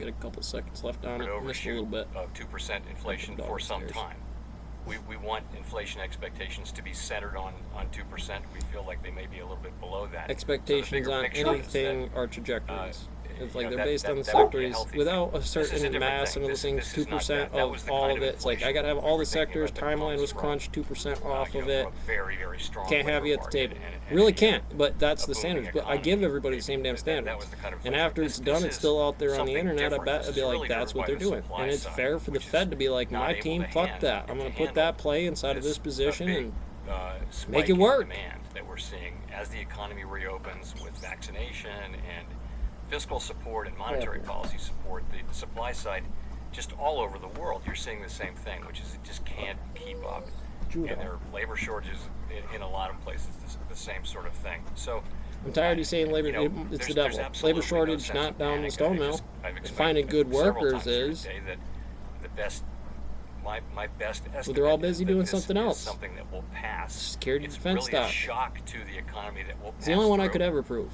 get a couple seconds left on it. Missed a little bit. Of 2% inflation for some time. We want inflation expectations to be centered on 2%. We feel like they may be a little bit below that. Expectations on anything are trajectories. It's like they're based on the sectors without a certain mass and other things. 2% of all of it. It's like I gotta have all the sectors. Timeline was crunched 2% off of it. Can't have you at the table. Really can't. But that's the standards. But I give everybody the same damn standards. And after it's done, it's still out there on the internet. I bet it'd be like that's what they're doing. And it's fair for the Fed to be like, my team, fuck that. I'm gonna put that play inside of this position and make it work. That we're seeing as the economy reopens with vaccination and fiscal support and monetary policy support, the supply side, just all over the world, you're seeing the same thing, which is it just can't keep up. And there are labor shortages in a lot of places, the same sort of thing. So I'm tired of you saying labor. It's the devil. Labor shortage, not down the stone mill. Finding good workers is. That the best, my best estimate. Well, they're all busy doing something else. Something that will pass. Security defense really stuff. A shock to the economy that will pass. It's the only one I could ever prove.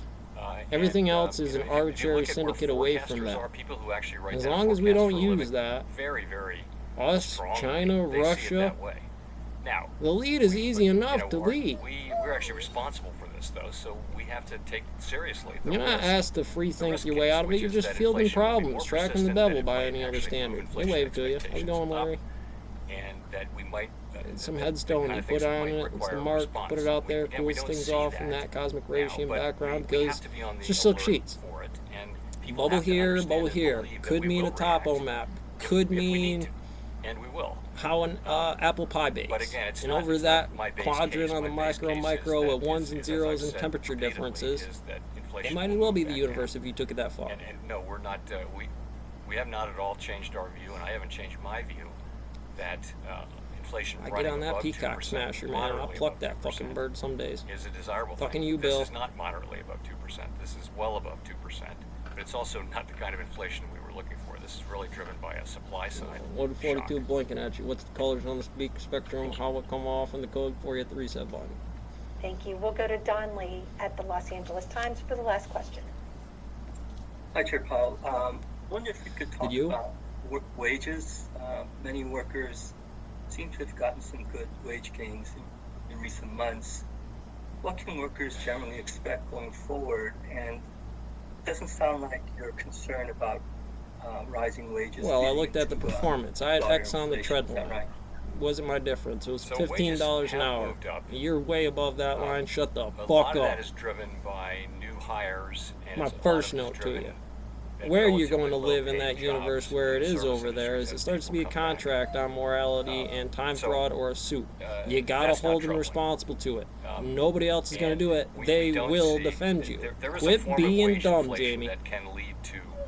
Everything else is an arbitrary syndicate away from that. As long as we don't use that, us, China, Russia, the lead is easy enough to lead. We're actually responsible for this, though, so we have to take it seriously. You're not asked to free think your way out of it. You're just fielding problems, tracking the devil by any other standard. They wave to you. How's it going, Larry? And that we might. Some headstone you put on it, it's the mark, put it out there, cools things off from that cosmic radiation background, because it's just silk sheets. Bubble here, could mean a topo map, could mean how an apple pie bakes. And over that quadrant on the micro with ones and zeros and temperature differences, it might as well be the universe if you took it that far. And no, we're not, we have not at all changed our view, and I haven't changed my view, that inflation I get on that peacock smasher, man. I'll pluck that fucking bird some days. Is a desirable fucking thing. you, Bill. This is not moderately above 2%. This is well above 2%. But it's also not the kind of inflation we were looking for. This is really driven by a supply side. 142 blinking at you. What's the colors on the speak spectrum? How will it come off in the code before you hit the reset button? Thank you. We'll go to Don Lee at the Los Angeles Times for the last question. Hi, Chair Powell. I wonder if you could talk about wages. Many workers seem to have gotten some good wage gains in recent months. What can workers generally expect going forward? And it doesn't sound like you're concerned about rising wages. Well, I looked at the performance. I had X on the tread line. Right? Wasn't my difference. It was $15 an hour. You're way above that line. Shut the fuck up. A lot of that is driven by new hires. And my first note to you. Where you're going to live in that universe where it is over there is it starts to be a contract on morality and time fraud or a suit. You gotta hold them responsible to it. Nobody else is going to do it. They will defend you. Quit being dumb, Jamie.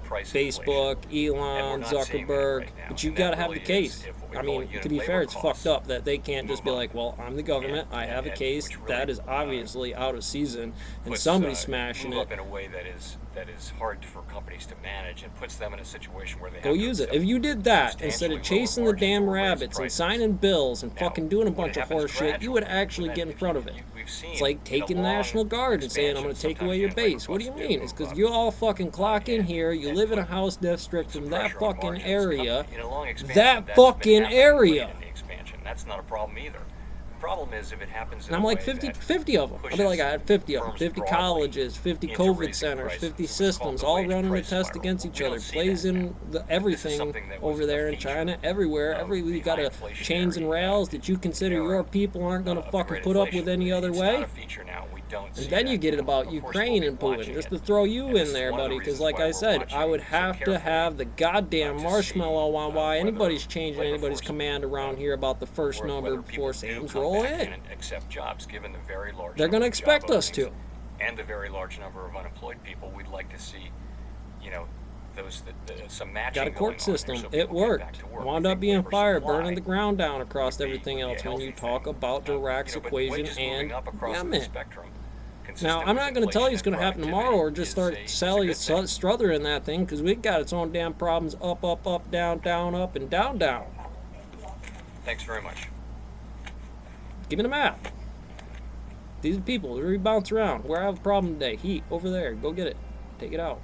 Facebook, Elon, Zuckerberg, but you gotta have the case. I mean, to be fair, it's fucked up that they can't just be like, well, I'm the government, I have a case, that is obviously out of season, and somebody's smashing it. In a way that is hard for companies to manage and puts them in a situation where they go use it. If you did that instead of chasing the damn rabbits and signing bills and fucking doing a bunch of horse shit, you would actually get in front of it. It's like taking the National Guard and saying, I'm going to take away your base. What do you mean? It's because you all fucking clock in here, you live in a house district from that fucking area. That fucking area. That's not a problem either. The problem is if it happens and I'm like 50 of them. I'll be like, I had 50 of them. 50 colleges, 50 COVID centers, 50 systems, all running a test against each other. Plays in everything over there in China, everywhere. We got chains and rails that you consider your people aren't going to fucking put up with any other way. And then you get it about Ukraine and Putin, just to throw you in there, buddy, because like I said, I would have to have the goddamn marshmallow on why anybody's changing anybody's command around here about the first number before Sam's roll in. They're going to expect us to. And the very large number of unemployed people, we'd like to see, some matching. Got a court system. It worked. Wound up being fired, burning the ground down across everything else when you talk about Dirac's equation and Yemen. Now, I'm not going to tell you it's going to happen tomorrow or just start Sally Struther in that thing because we've got its own damn problems up, up, up, down, down, up, and down, down. Thanks very much. Give me the map. These are people. They bounce around. Where I have a problem today. Heat over there. Go get it. Take it out.